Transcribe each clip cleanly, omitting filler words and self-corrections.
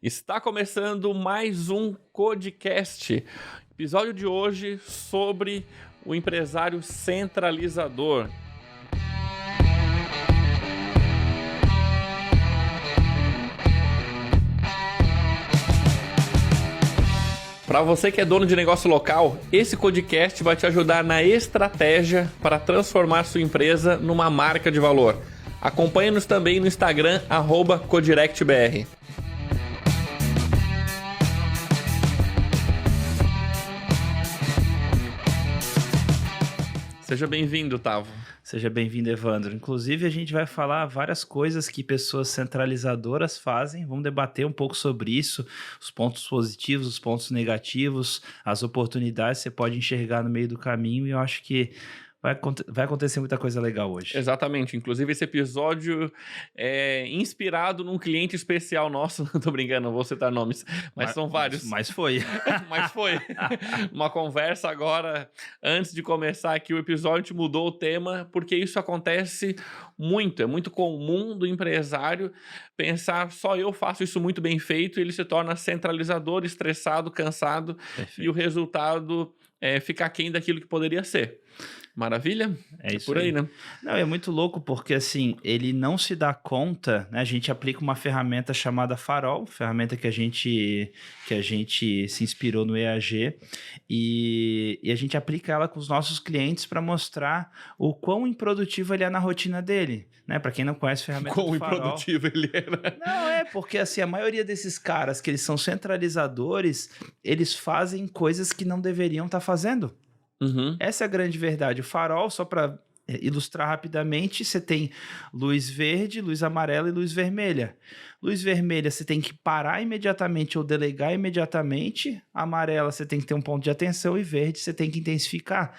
Está começando mais um Codecast. Episódio de hoje sobre o empresário centralizador. Para você que é dono de negócio local, esse Codecast vai te ajudar na estratégia para transformar sua empresa numa marca de valor. Acompanhe-nos também no Instagram, @codirectbr. Seja bem-vindo, Tavo. Seja bem-vindo, Evandro. Inclusive, a gente vai falar várias coisas que pessoas centralizadoras fazem. Vamos debater um pouco sobre isso, os pontos positivos, os pontos negativos, as oportunidades que você pode enxergar no meio do caminho. E eu acho que vai acontecer muita coisa legal hoje. Exatamente. Inclusive, esse episódio é inspirado num cliente especial nosso. Não tô brincando, não vou citar nomes, mas são vários. Mas foi. Mas foi. Uma conversa agora, antes de começar aqui o episódio, a gente mudou o tema, porque isso acontece muito. É muito comum do empresário pensar, só eu faço isso muito bem feito, e ele se torna centralizador, estressado, cansado. Perfeito. E o resultado fica aquém daquilo que poderia ser. Maravilha? É isso por aí, né? Não, é muito louco porque, assim, ele não se dá conta, né? A gente aplica uma ferramenta chamada Farol, ferramenta que a gente se inspirou no EAG, e a gente aplica ela com os nossos clientes para mostrar o quão improdutivo ele é na rotina dele, né? Para quem não conhece a ferramenta do Farol. Quão improdutivo ele era. Não, porque, assim, a maioria desses caras que eles são centralizadores, eles fazem coisas que não deveriam estar fazendo. Uhum. Essa é a grande verdade. O Farol, só para ilustrar rapidamente, você tem luz verde, luz amarela e luz vermelha. Luz vermelha você tem que parar imediatamente ou delegar imediatamente. Amarela você tem que ter um ponto de atenção e verde você tem que intensificar.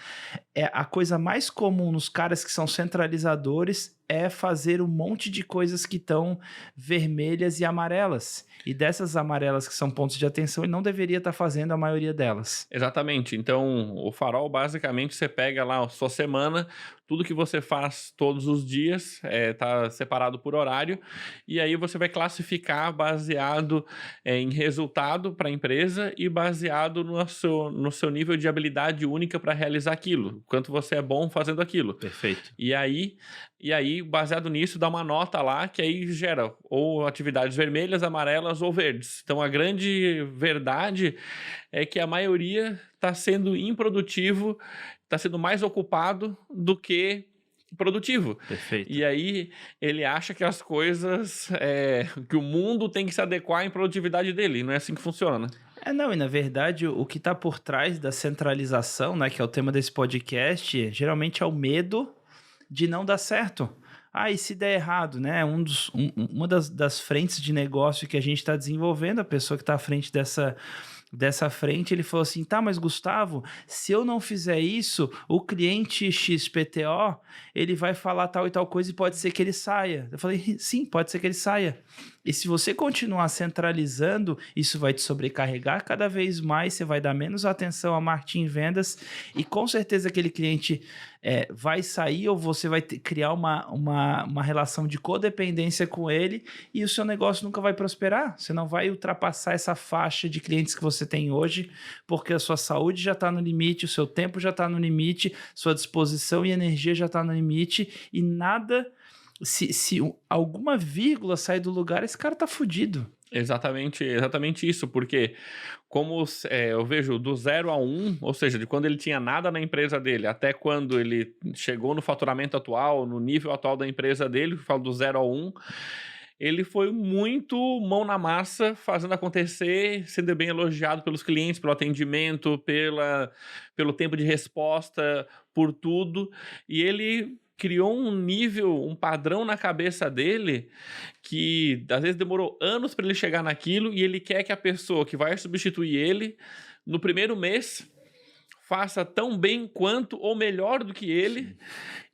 A coisa mais comum nos caras que são centralizadores é fazer um monte de coisas que estão vermelhas e amarelas. E dessas amarelas que são pontos de atenção, ele não deveria estar fazendo a maioria delas. Exatamente. Então, o Farol, basicamente, você pega lá a sua semana, tudo que você faz todos os dias, tá separado por horário, e aí você vai classificar baseado em resultado para a empresa e baseado no seu nível de habilidade única para realizar aquilo, quanto você é bom fazendo aquilo. Perfeito. E aí, baseado nisso, dá uma nota lá que aí gera ou atividades vermelhas, amarelas ou verdes. Então, a grande verdade é que a maioria está sendo improdutivo, está sendo mais ocupado do que produtivo. Perfeito. E aí, ele acha que as coisas, que o mundo tem que se adequar à produtividade dele. Não é assim que funciona, né? Não, e na verdade o que está por trás da centralização, né, que é o tema desse podcast, geralmente é o medo de não dar certo. E se der errado, né? Uma das frentes de negócio que a gente está desenvolvendo, a pessoa que está à frente dessa frente, ele falou assim, tá, mas Gustavo, se eu não fizer isso, o cliente XPTO, ele vai falar tal e tal coisa e pode ser que ele saia. Eu falei, sim, pode ser que ele saia. E se você continuar centralizando, isso vai te sobrecarregar cada vez mais, você vai dar menos atenção a marketing e vendas, e com certeza aquele cliente vai sair, ou você vai criar uma relação de codependência com ele, e o seu negócio nunca vai prosperar. Você não vai ultrapassar essa faixa de clientes que você tem hoje, porque a sua saúde já está no limite, o seu tempo já está no limite, sua disposição e energia já está no limite, e nada... Se alguma vírgula sair do lugar, esse cara tá fudido. Exatamente isso, porque como eu vejo do 0 a 1, ou seja, de quando ele tinha nada na empresa dele até quando ele chegou no faturamento atual, no nível atual da empresa dele, eu falo do 0 a 1, ele foi muito mão na massa, fazendo acontecer, sendo bem elogiado pelos clientes, pelo atendimento, pelo tempo de resposta, por tudo, e ele criou um nível, um padrão na cabeça dele que às vezes demorou anos para ele chegar naquilo, e ele quer que a pessoa que vai substituir ele no primeiro mês faça tão bem quanto ou melhor do que ele. Sim.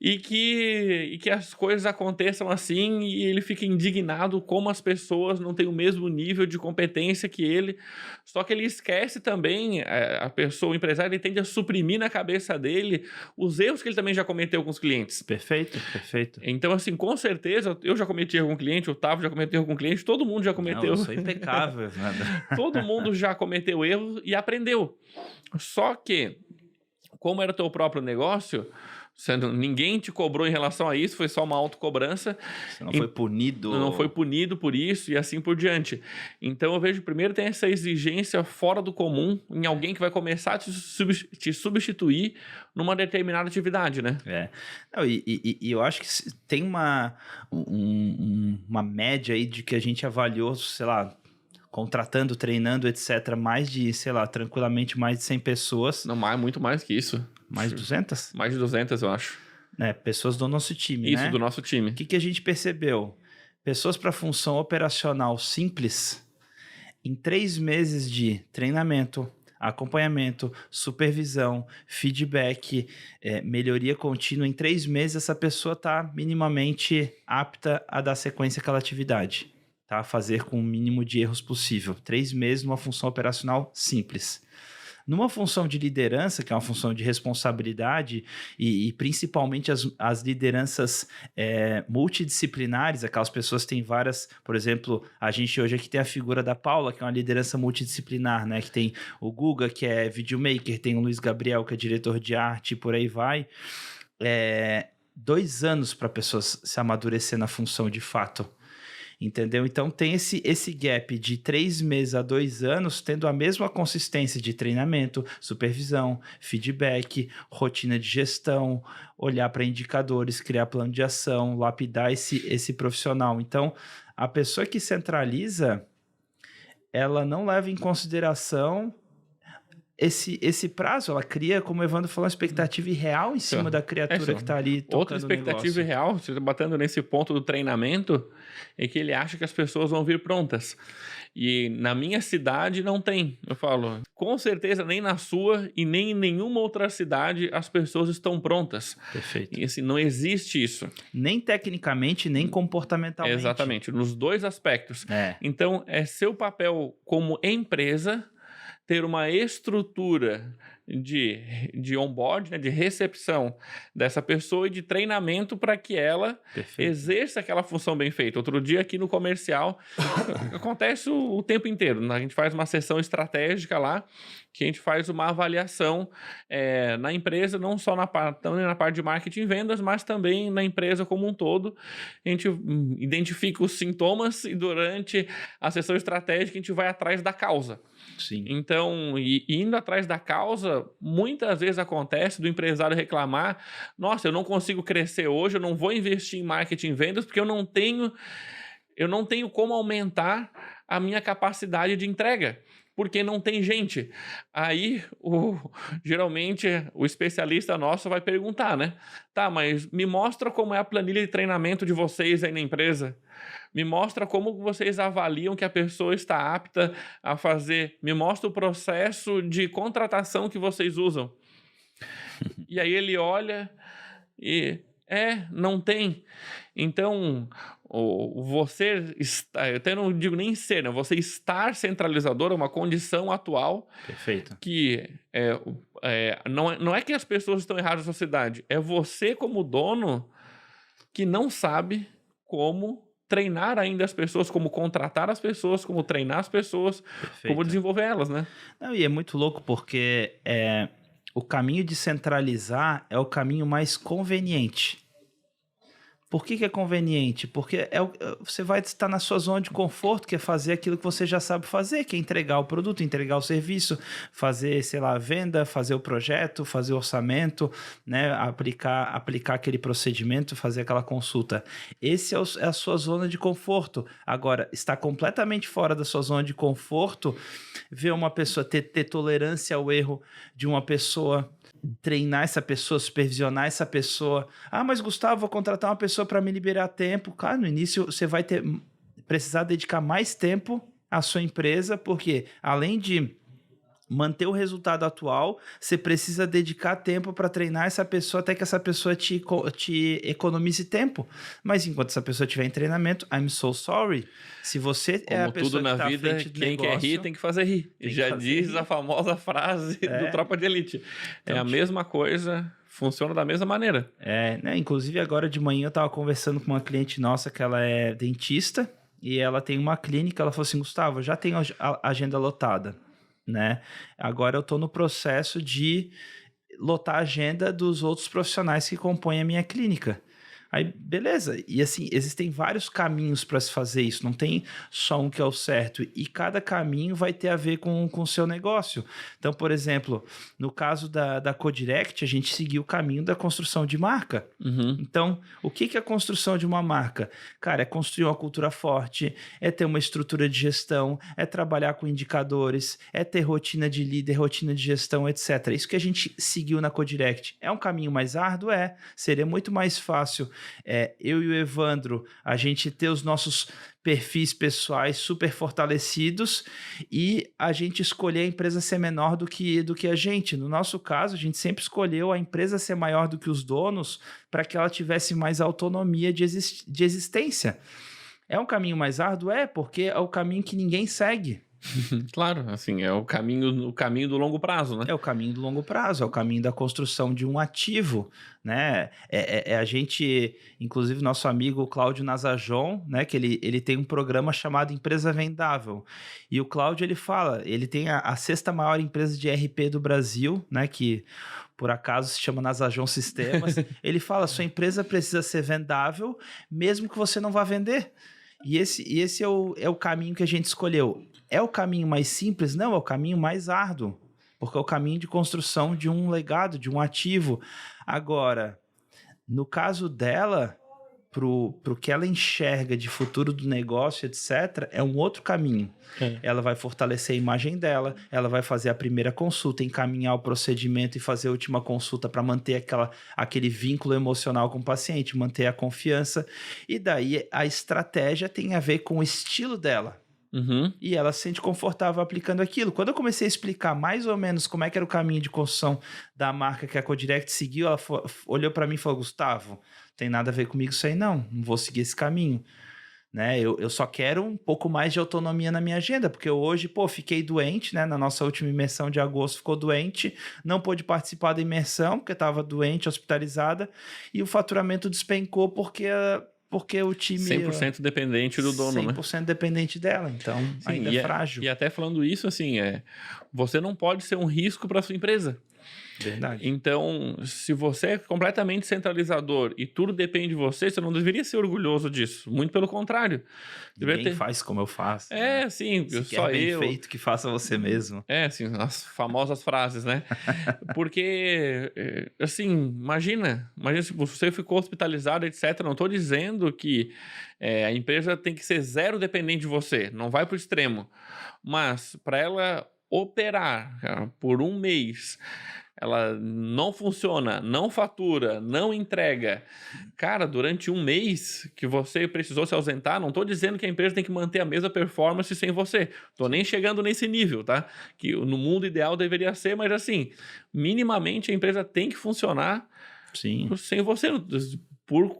e que as coisas aconteçam assim e ele fica indignado como as pessoas não têm o mesmo nível de competência que ele. Só que ele esquece também, a pessoa, o empresário, ele tende a suprimir na cabeça dele os erros que ele também já cometeu com os clientes. Perfeito, perfeito. Então, assim, com certeza, eu já cometi erro com cliente, o Otávio já cometeu erro com cliente, todo mundo já cometeu. Não, eu sou impecável. Todo mundo já cometeu erro e aprendeu. Só que, como era o teu próprio negócio, ninguém te cobrou em relação a isso, foi só uma autocobrança. Você não foi punido. Não foi punido por isso e assim por diante. Então eu vejo, primeiro tem essa exigência fora do comum em alguém que vai começar a te substituir numa determinada atividade, né? Não, e eu acho que tem uma média aí de que a gente avaliou, sei lá, contratando, treinando, etc., mais de, sei lá, tranquilamente mais de 100 pessoas. Não, muito mais que isso. Mais de 200? Mais de 200, eu acho. Pessoas do nosso time, Isso, do nosso time. O que a gente percebeu? Pessoas para função operacional simples, em 3 meses de treinamento, acompanhamento, supervisão, feedback, melhoria contínua, em 3 meses essa pessoa está minimamente apta a dar sequência àquela atividade. Tá? Fazer com o mínimo de erros possível. 3 meses numa função operacional simples. Numa função de liderança, que é uma função de responsabilidade, e principalmente as lideranças multidisciplinares, aquelas pessoas que têm várias, por exemplo, a gente hoje aqui tem a figura da Paula, que é uma liderança multidisciplinar, né? Que tem o Guga, que é videomaker, tem o Luiz Gabriel, que é diretor de arte, e por aí vai. 2 anos para a pessoa se amadurecer na função de fato. Entendeu? Então tem esse gap de 3 meses a 2 anos, tendo a mesma consistência de treinamento, supervisão, feedback, rotina de gestão, olhar para indicadores, criar plano de ação, lapidar esse profissional. Então, a pessoa que centraliza, ela não leva em consideração esse prazo. Ela cria, como o Evandro falou, uma expectativa irreal em cima da criatura que está ali tocando. Outra expectativa irreal, você está batendo nesse ponto do treinamento, é que ele acha que as pessoas vão vir prontas. E na minha cidade não tem. Eu falo, com certeza nem na sua e nem em nenhuma outra cidade as pessoas estão prontas. Perfeito. E assim, não existe isso. Nem tecnicamente, nem comportamentalmente. Exatamente, nos 2 aspectos. Então, é seu papel como empresa ter uma estrutura de onboard, né, de recepção dessa pessoa e de treinamento para que ela exerça aquela função bem feita. Outro dia aqui no comercial acontece o tempo inteiro. A gente faz uma sessão estratégica lá, que a gente faz uma avaliação na empresa, não só na parte de marketing e vendas, mas também na empresa como um todo. A gente identifica os sintomas e durante a sessão estratégica a gente vai atrás da causa. Sim. Então, indo atrás da causa, muitas vezes acontece do empresário reclamar: nossa, eu não consigo crescer hoje, eu não vou investir em marketing e vendas porque eu não tenho como aumentar a minha capacidade de entrega, porque não tem gente. Aí, geralmente, o especialista nosso vai perguntar, né? Tá, mas me mostra como é a planilha de treinamento de vocês aí na empresa. Me mostra como vocês avaliam que a pessoa está apta a fazer. Me mostra o processo de contratação que vocês usam. E aí ele olha e... não tem. Então, você está, eu até não digo nem ser, né? Você estar centralizador é uma condição atual. Perfeito. Que não é que as pessoas estão erradas na sociedade, é você como dono que não sabe como treinar ainda as pessoas, como contratar as pessoas, como treinar as pessoas, como desenvolver elas, né? Não, e é muito louco porque o caminho de centralizar é o caminho mais conveniente. Por que é conveniente? Porque você vai estar na sua zona de conforto, que é fazer aquilo que você já sabe fazer, que é entregar o produto, entregar o serviço, fazer, sei lá, a venda, fazer o projeto, fazer o orçamento, né? aplicar aquele procedimento, fazer aquela consulta. Esse é a sua zona de conforto. Agora, está completamente fora da sua zona de conforto, ver uma pessoa ter tolerância ao erro de uma pessoa, treinar essa pessoa, supervisionar essa pessoa. Ah, mas Gustavo, vou contratar uma pessoa para me liberar tempo. Cara, no início você vai precisar dedicar mais tempo à sua empresa, porque além de manter o resultado atual, você precisa dedicar tempo para treinar essa pessoa até que essa pessoa te economize tempo. Mas enquanto essa pessoa estiver em treinamento, I'm so sorry. Se você é a Como tudo pessoa que na está à vida, frente do quem quer rir negócio, tem que fazer rir. tem que Já fazer diz rir. a famosa frase do Tropa de Elite. É Então, a mesma coisa, funciona da mesma maneira. né? Inclusive, agora de manhã eu estava conversando com uma cliente nossa que ela é dentista e ela tem uma clínica. Ela falou assim: Gustavo, eu já tenho a agenda lotada, né? Agora eu estou no processo de lotar a agenda dos outros profissionais que compõem a minha clínica. Aí, beleza. E assim, existem vários caminhos para se fazer isso. Não tem só um que é o certo. E cada caminho vai ter a ver com o seu negócio. Então, por exemplo, no caso da Codirect, a gente seguiu o caminho da construção de marca. Uhum. Então, o que é a construção de uma marca? Cara, é construir uma cultura forte, é ter uma estrutura de gestão, é trabalhar com indicadores, é ter rotina de líder, rotina de gestão, etc. Isso que a gente seguiu na Codirect. É um caminho mais árduo? É. Seria muito mais fácil eu e o Evandro, a gente ter os nossos perfis pessoais super fortalecidos e a gente escolher a empresa ser menor do que a gente. No nosso caso, a gente sempre escolheu a empresa ser maior do que os donos para que ela tivesse mais autonomia de existência. É um caminho mais árduo? É, porque é o caminho que ninguém segue. Claro, assim, é o caminho do longo prazo, né? É o caminho do longo prazo, é o caminho da construção de um ativo, né? A gente, inclusive nosso amigo Cláudio Nazajon, né? Que ele tem um programa chamado Empresa Vendável. E o Cláudio, ele fala, ele tem a sexta maior empresa de RP do Brasil, né? Que por acaso se chama Nazajon Sistemas. Ele fala, sua empresa precisa ser vendável, mesmo que você não vá vender. E esse é o caminho que a gente escolheu. É o caminho mais simples? Não, é o caminho mais árduo, porque é o caminho de construção de um legado, de um ativo. Agora, no caso dela, pro que ela enxerga de futuro do negócio, etc., é um outro caminho. Ela vai fortalecer a imagem dela, ela vai fazer a primeira consulta, encaminhar o procedimento e fazer a última consulta para manter aquele vínculo emocional com o paciente, manter a confiança. E daí a estratégia tem a ver com o estilo dela. Uhum. E ela se sente confortável aplicando aquilo. Quando eu comecei a explicar mais ou menos como é que era o caminho de construção da marca que a Codirect seguiu, ela olhou para mim e falou: Gustavo, tem nada a ver comigo isso aí não vou seguir esse caminho. Né? Eu só quero um pouco mais de autonomia na minha agenda, porque eu hoje, fiquei doente, né? Na nossa última imersão de agosto, ficou doente, não pôde participar da imersão, porque estava doente, hospitalizada, e o faturamento despencou porque o time... 100% dependente do dono, 100% né? Dependente dela, então sim, ainda é frágil. E até falando isso, assim, você não pode ser um risco para sua empresa. Verdade. Então, se você é completamente centralizador e tudo depende de você, você não deveria ser orgulhoso disso. Muito pelo contrário. Ninguém faz como eu faço. Né? Sim, se só quer bem eu. feito que faça você mesmo. Assim, as famosas frases, né? Porque, assim, imagina se você ficou hospitalizado, etc. Não estou dizendo que a empresa tem que ser zero dependente de você. Não vai para o extremo. Mas, para ela operar por um mês... ela não funciona, não fatura, não entrega. Cara, durante um mês que você precisou se ausentar, não estou dizendo que a empresa tem que manter a mesma performance sem você. Estou nem chegando nesse nível, tá? Que no mundo ideal deveria ser, mas assim, minimamente a empresa tem que funcionar sem você. Por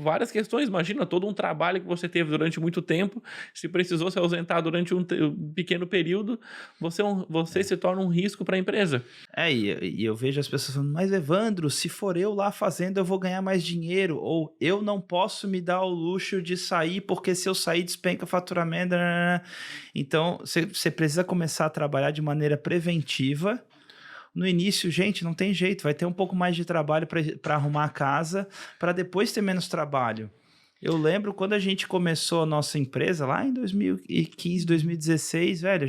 várias questões, imagina todo um trabalho que você teve durante muito tempo, se precisou se ausentar durante um pequeno período, você se torna um risco para a empresa. E eu vejo as pessoas falando, mas Evandro, se for eu lá fazendo, eu vou ganhar mais dinheiro, ou eu não posso me dar o luxo de sair, porque se eu sair despenca faturamento. Então, você precisa começar a trabalhar de maneira preventiva. No início, gente, não tem jeito, vai ter um pouco mais de trabalho para arrumar a casa, para depois ter menos trabalho. Eu lembro quando a gente começou a nossa empresa, lá em 2015, 2016, velho,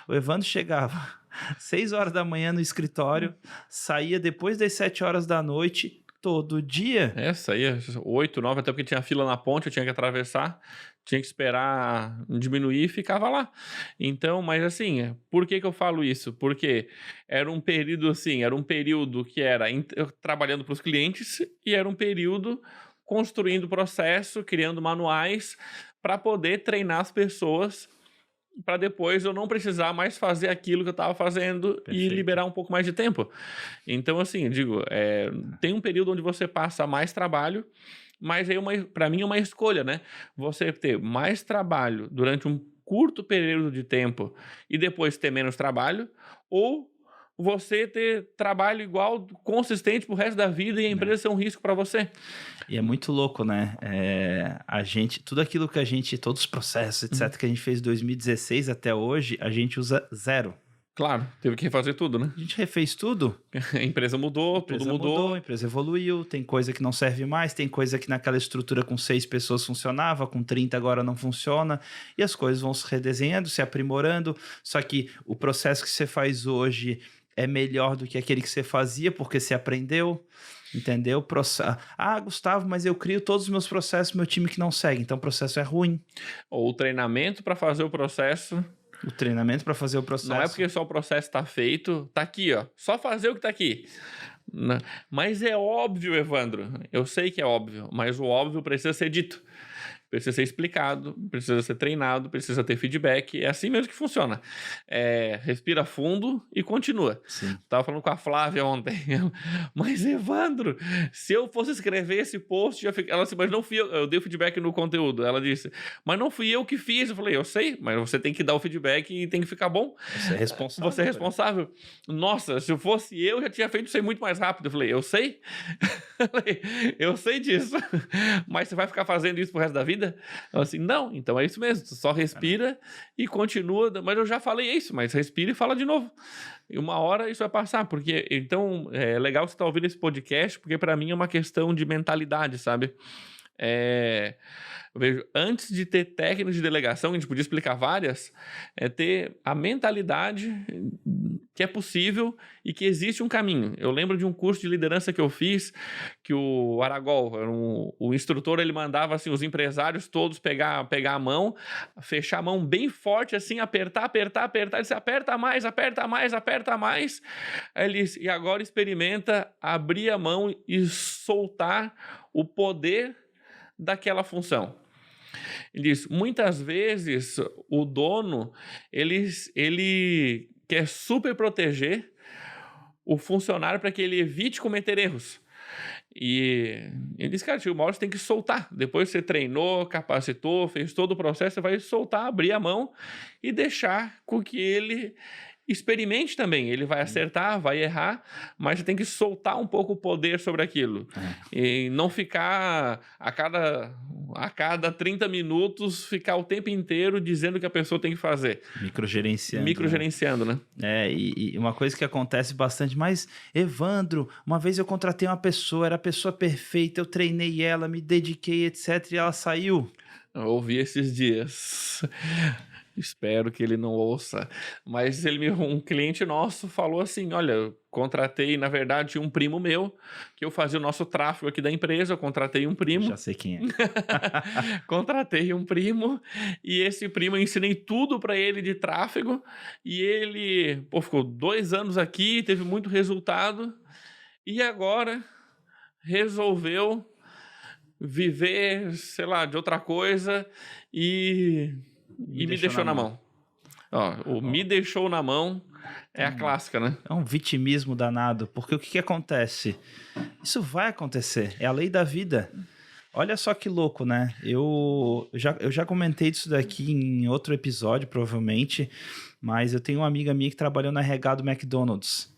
o Evandro chegava 6 horas da manhã no escritório, saía depois das 7 horas da noite, todo dia. Saía 8, 9, até porque tinha fila na ponte, eu tinha que atravessar, tinha que esperar diminuir e ficava lá. Então, mas assim, por que eu falo isso? Porque era um período que era trabalhando para os clientes e era um período construindo processo, criando manuais para poder treinar as pessoas para depois eu não precisar mais fazer aquilo que eu estava fazendo e Perfeito. liberar um pouco mais de tempo. Então, assim, eu digo, tem um período onde você passa mais trabalho, mas aí para mim é uma escolha, né? Você ter mais trabalho durante um curto período de tempo e depois ter menos trabalho, ou você ter trabalho igual, consistente pro resto da vida e a empresa ser um risco para você. E é muito louco, né? A gente, tudo aquilo que a gente, todos os processos, etc., que a gente fez de 2016 até hoje, a gente usa 0. Claro, teve que refazer tudo, né? A gente refez tudo. A empresa mudou, tudo mudou. A empresa evoluiu, tem coisa que não serve mais, tem coisa que naquela estrutura com 6 pessoas funcionava, com 30 agora não funciona, e as coisas vão se redesenhando, se aprimorando, só que o processo que você faz hoje é melhor do que aquele que você fazia, porque você aprendeu, entendeu? Gustavo, mas eu crio todos os meus processos, meu time que não segue, então o processo é ruim. Ou o treinamento para fazer o processo. O treinamento para fazer o processo. Não é porque só o processo está feito, tá aqui, ó. Só fazer o que tá aqui. Mas é óbvio, Evandro. Eu sei que é óbvio, mas o óbvio precisa ser dito. Precisa ser explicado, precisa ser treinado, precisa ter feedback. É assim mesmo que funciona. Respira fundo e continua. Sim. Tava falando com a Flávia ontem. Mas, Evandro, se eu fosse escrever esse post, ela disse, mas não fui eu dei o feedback no conteúdo. Ela disse, mas não fui eu que fiz. Eu falei, eu sei, mas você tem que dar o feedback e tem que ficar bom. Você é responsável. Você é responsável. Nossa, se eu fosse eu, já tinha feito isso aí muito mais rápido. Eu falei, eu sei. Eu sei disso. Mas você vai ficar fazendo isso pro resto da vida? Ela assim, não, então é isso mesmo, só respira e continua, mas eu já falei isso, mas respira e fala de novo. E uma hora isso vai passar, porque então é legal você estar ouvindo esse podcast, porque para mim é uma questão de mentalidade, sabe? Eu vejo, antes de ter técnicas de delegação, a gente podia explicar várias, ter a mentalidade que é possível e que existe um caminho. Eu lembro de um curso de liderança que eu fiz, que o Aragol, o instrutor, ele mandava assim, os empresários todos pegar a mão, fechar a mão bem forte, assim, apertar, ele disse, aperta mais, e agora experimenta abrir a mão e soltar o poder daquela função. Ele diz, muitas vezes o dono, ele quer super proteger o funcionário para que ele evite cometer erros. E ele diz, cara, uma hora você tem que soltar. Depois você treinou, capacitou, fez todo o processo, você vai soltar, abrir a mão e deixar com que ele experimente também. Ele vai acertar, vai errar, mas você tem que soltar um pouco o poder sobre aquilo. E não ficar a cada 30 minutos, ficar o tempo inteiro dizendo o que a pessoa tem que fazer. Microgerenciando, né? E uma coisa que acontece bastante, mas Evandro, uma vez eu contratei uma pessoa, era a pessoa perfeita, eu treinei ela, me dediquei, etc, e ela saiu. Eu ouvi esses dias. Espero que ele não ouça. Mas um cliente nosso falou assim, olha, eu contratei, na verdade, um primo meu, que eu fazia o nosso tráfego aqui da empresa, eu contratei um primo. Já sei quem é. Contratei um primo, e esse primo eu ensinei tudo para ele de tráfego, e ele ficou 2 anos aqui, teve muito resultado, e agora resolveu viver, sei lá, de outra coisa, e me deixou na mão. Me deixou na mão é a clássica, né? É um vitimismo danado, porque o que acontece? Isso vai acontecer, é a lei da vida. Olha só que louco, né? Eu já comentei disso daqui em outro episódio, provavelmente, mas eu tenho uma amiga minha que trabalhou na RH do McDonald's.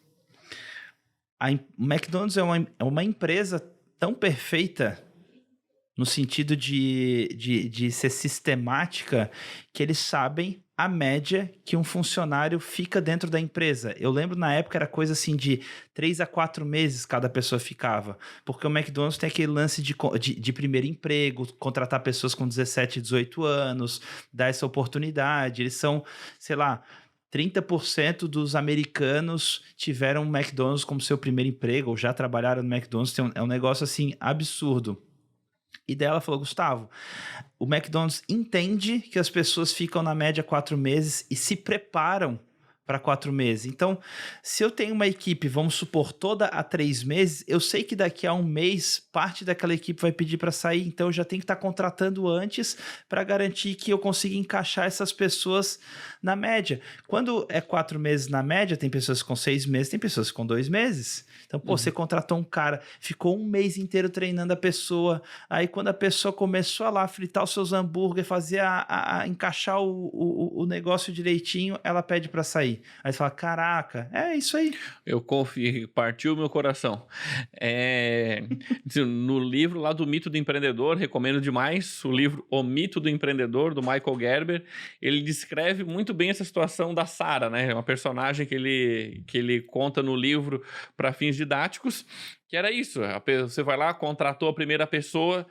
O McDonald's é uma empresa tão perfeita no sentido de ser sistemática, que eles sabem a média que um funcionário fica dentro da empresa. Eu lembro na época era coisa assim de 3 a 4 meses cada pessoa ficava, porque o McDonald's tem aquele lance de primeiro emprego, contratar pessoas com 17, 18 anos, dar essa oportunidade. Eles são, sei lá, 30% dos americanos tiveram o McDonald's como seu primeiro emprego, ou já trabalharam no McDonald's. É um negócio assim absurdo. E daí ela falou, Gustavo, o McDonald's entende que as pessoas ficam na média 4 meses e se preparam para 4 meses. Então, se eu tenho uma equipe, vamos supor, toda a 3 meses, eu sei que daqui a 1 mês, parte daquela equipe vai pedir para sair, então eu já tenho que estar contratando antes para garantir que eu consiga encaixar essas pessoas na média. Quando é 4 meses na média, tem pessoas com 6 meses, tem pessoas com 2 meses. Então, pô, você contratou um cara, ficou 1 mês inteiro treinando a pessoa, aí quando a pessoa começou a lá fritar os seus hambúrguer, fazer encaixar o negócio direitinho, ela pede para sair. Aí você fala, caraca, é isso aí. Eu confio, partiu meu coração. No livro lá do Mito do Empreendedor, recomendo demais o livro O Mito do Empreendedor, do Michael Gerber. Ele descreve muito bem essa situação da Sarah, né? Uma personagem que ele conta no livro para fins didáticos, que era isso. Você vai lá, contratou a primeira pessoa,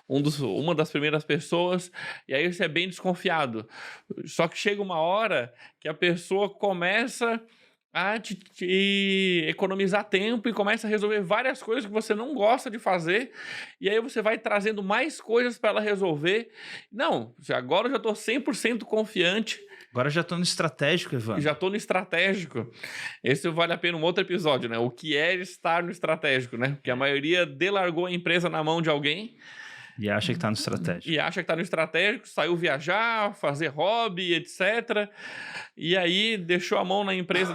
uma das primeiras pessoas, e aí você é bem desconfiado. Só que chega uma hora que a pessoa começa a te economizar tempo e começa a resolver várias coisas que você não gosta de fazer, e aí você vai trazendo mais coisas para ela resolver. Não, agora eu já estou 100% confiante. Agora já estou no estratégico, Evandro. Já estou no estratégico. Esse vale a pena um outro episódio, né? O que é estar no estratégico, né? Porque a maioria delargou a empresa na mão de alguém. E acha que está no estratégico. E acha que está no estratégico, saiu viajar, fazer hobby, etc. E aí deixou a mão na empresa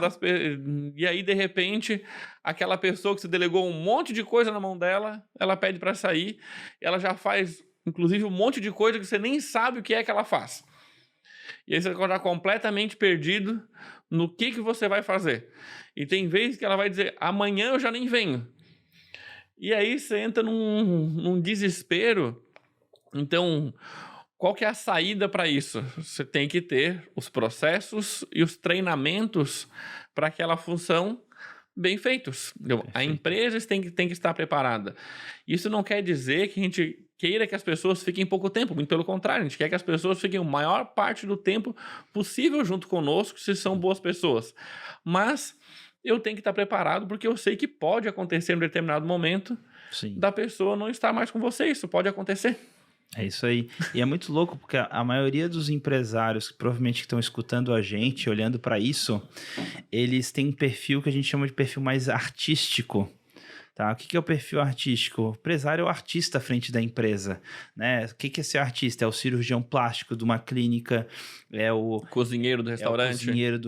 E aí, de repente, aquela pessoa que se delegou um monte de coisa na mão dela, ela pede para sair. Ela já faz, inclusive, um monte de coisa que você nem sabe o que é que ela faz. E aí você vai estar completamente perdido no que você vai fazer. E tem vezes que ela vai dizer, amanhã eu já nem venho. E aí você entra num desespero. Então, qual que é a saída para isso? Você tem que ter os processos e os treinamentos para aquela função bem feitos. A empresa tem que estar preparada. Isso não quer dizer que a gente queira que as pessoas fiquem pouco tempo, muito pelo contrário, a gente quer que as pessoas fiquem a maior parte do tempo possível junto conosco, se são boas pessoas. Mas eu tenho que estar preparado, porque eu sei que pode acontecer em um determinado momento da pessoa não estar mais com você. Isso pode acontecer. É isso aí. E é muito louco, porque a maioria dos empresários que provavelmente estão escutando a gente, olhando para isso, eles têm um perfil que a gente chama de perfil mais artístico. Tá? O que é o perfil artístico? O empresário é o artista à frente da empresa, né? O que é ser artista? É o cirurgião plástico de uma clínica, é o cozinheiro do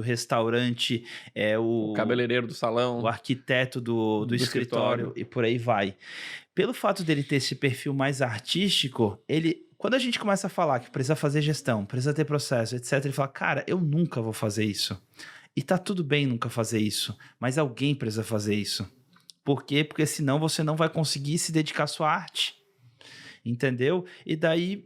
restaurante, é o cabeleireiro do salão, o arquiteto do escritório e por aí vai. Pelo fato dele ter esse perfil mais artístico, quando a gente começa a falar que precisa fazer gestão, precisa ter processo, etc., ele fala, cara, eu nunca vou fazer isso. E tá tudo bem nunca fazer isso, mas alguém precisa fazer isso. Por quê? Porque senão você não vai conseguir se dedicar à sua arte. Entendeu? E daí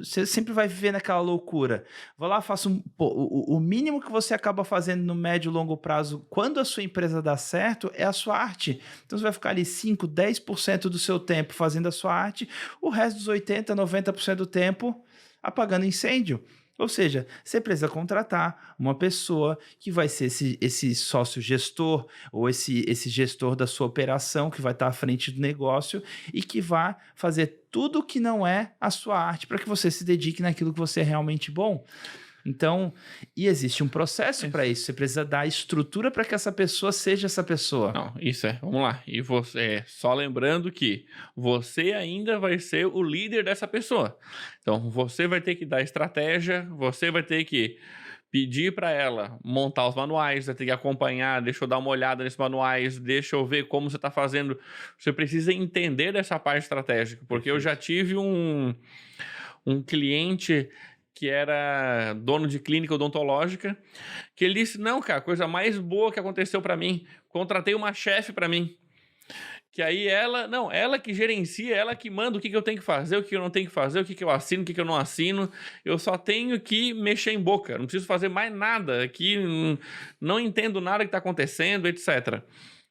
você sempre vai viver naquela loucura. Vou lá, faço o mínimo que você acaba fazendo no médio e longo prazo, quando a sua empresa dá certo, é a sua arte. Então você vai ficar ali 5, 10% do seu tempo fazendo a sua arte, o resto dos 80, 90% do tempo apagando incêndio. Ou seja, você precisa contratar uma pessoa que vai ser esse sócio gestor ou esse gestor da sua operação, que vai estar à frente do negócio e que vai fazer tudo que não é a sua arte para que você se dedique naquilo que você é realmente bom. Então, e existe um processo para isso. Você precisa dar estrutura para que essa pessoa seja essa pessoa. Não, isso é. Vamos lá. E você, só lembrando que você ainda vai ser o líder dessa pessoa. Então, você vai ter que dar estratégia, você vai ter que pedir para ela montar os manuais, vai ter que acompanhar, deixa eu dar uma olhada nesses manuais, deixa eu ver como você está fazendo. Você precisa entender dessa parte estratégica, porque eu já tive um cliente que era dono de clínica odontológica, que ele disse, não, cara, a coisa mais boa que aconteceu para mim, contratei uma chefe para mim, que aí ela que gerencia, ela que manda o que eu tenho que fazer, o que eu não tenho que fazer, o que eu assino, o que eu não assino, eu só tenho que mexer em boca, não preciso fazer mais nada, aqui não entendo nada que está acontecendo, etc.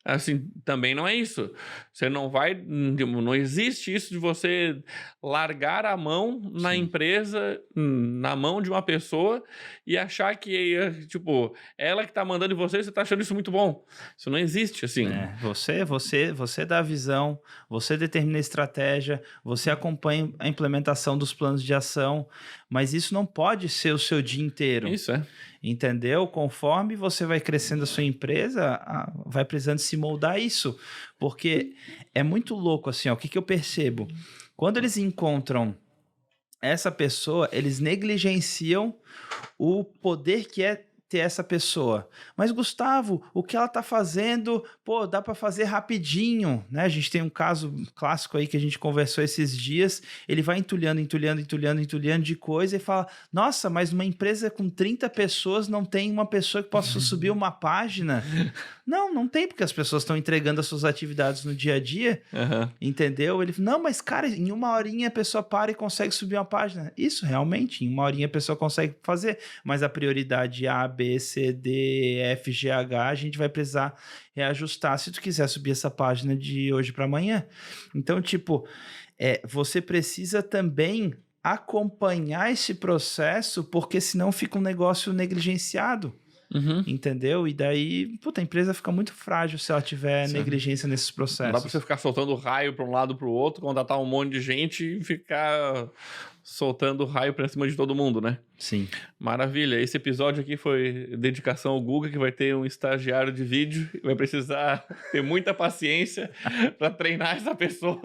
Assim, também não é isso. Você não vai... Não existe isso de você largar a mão na empresa, na mão de uma pessoa e achar que, tipo, ela que tá mandando em você tá achando isso muito bom. Isso não existe, assim. Você dá a visão, você determina a estratégia, você acompanha a implementação dos planos de ação, mas isso não pode ser o seu dia inteiro. Isso, é. Entendeu? Conforme você vai crescendo a sua empresa, vai precisando se moldar a isso. Porque é muito louco, assim, ó, o que eu percebo? Quando eles encontram essa pessoa, eles negligenciam o poder que é ter essa pessoa. Mas, Gustavo, o que ela tá fazendo, pô, dá para fazer rapidinho, né? A gente tem um caso clássico aí que a gente conversou esses dias, ele vai entulhando de coisa e fala, nossa, mas uma empresa com 30 pessoas não tem uma pessoa que possa subir uma página? Não tem, porque as pessoas estão entregando as suas atividades no dia a dia, entendeu? Ele não, mas cara, em uma horinha a pessoa para e consegue subir uma página. Isso, realmente, em uma horinha a pessoa consegue fazer, mas a prioridade A, B, C, D, F, G, H, a gente vai precisar reajustar se tu quiser subir essa página de hoje para amanhã. Então, tipo, você precisa também acompanhar esse processo, porque senão fica um negócio negligenciado. Entendeu? E daí, puta, a empresa fica muito frágil se ela tiver negligência nesses processos. Não dá pra você ficar soltando raio pra um lado pro outro, contratar um monte de gente e ficar soltando raio pra cima de todo mundo, né? Sim. Maravilha. Esse episódio aqui foi dedicação ao Guga, que vai ter um estagiário de vídeo, vai precisar ter muita paciência pra treinar essa pessoa.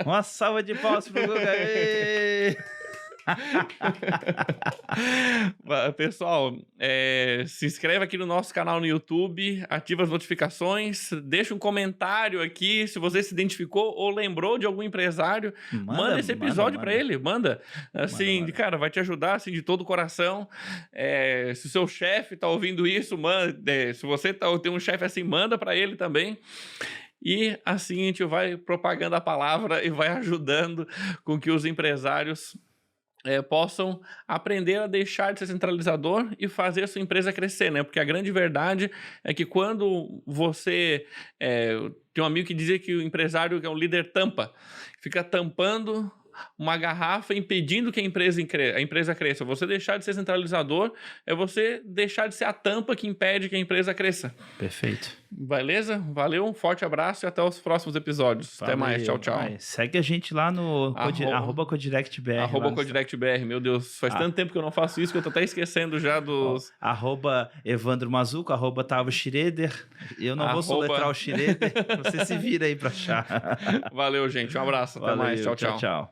Uma salva de palmas pro Guga. Pessoal, se inscreve aqui no nosso canal no YouTube, ativa as notificações, deixa um comentário aqui se você se identificou ou lembrou de algum empresário, manda esse episódio para ele, manda. Assim, manda. Cara, vai te ajudar assim, de todo o coração. Se o seu chefe tá ouvindo isso, manda. Se você tem um chefe assim, manda para ele também. E assim a gente vai propagando a palavra e vai ajudando com que os empresários possam aprender a deixar de ser centralizador e fazer a sua empresa crescer, né? Porque a grande verdade é que quando você... tem um amigo que dizia que o empresário é um líder tampa, fica tampando uma garrafa impedindo que a empresa cresça. Você deixar de ser centralizador é você deixar de ser a tampa que impede que a empresa cresça. Perfeito. Beleza? Valeu, um forte abraço e até os próximos episódios. Valeu, até mais, tchau, tchau. Segue a gente lá no @CodirectBR. @CodirectBR, meu Deus, faz tanto tempo que eu não faço isso que eu tô até esquecendo já dos... @Evandro Mazuco, @Tavo Schroeder. Eu não vou soletrar o Schroeder, você se vira aí pra achar. Valeu, gente, um abraço, até mais, tchau, tchau.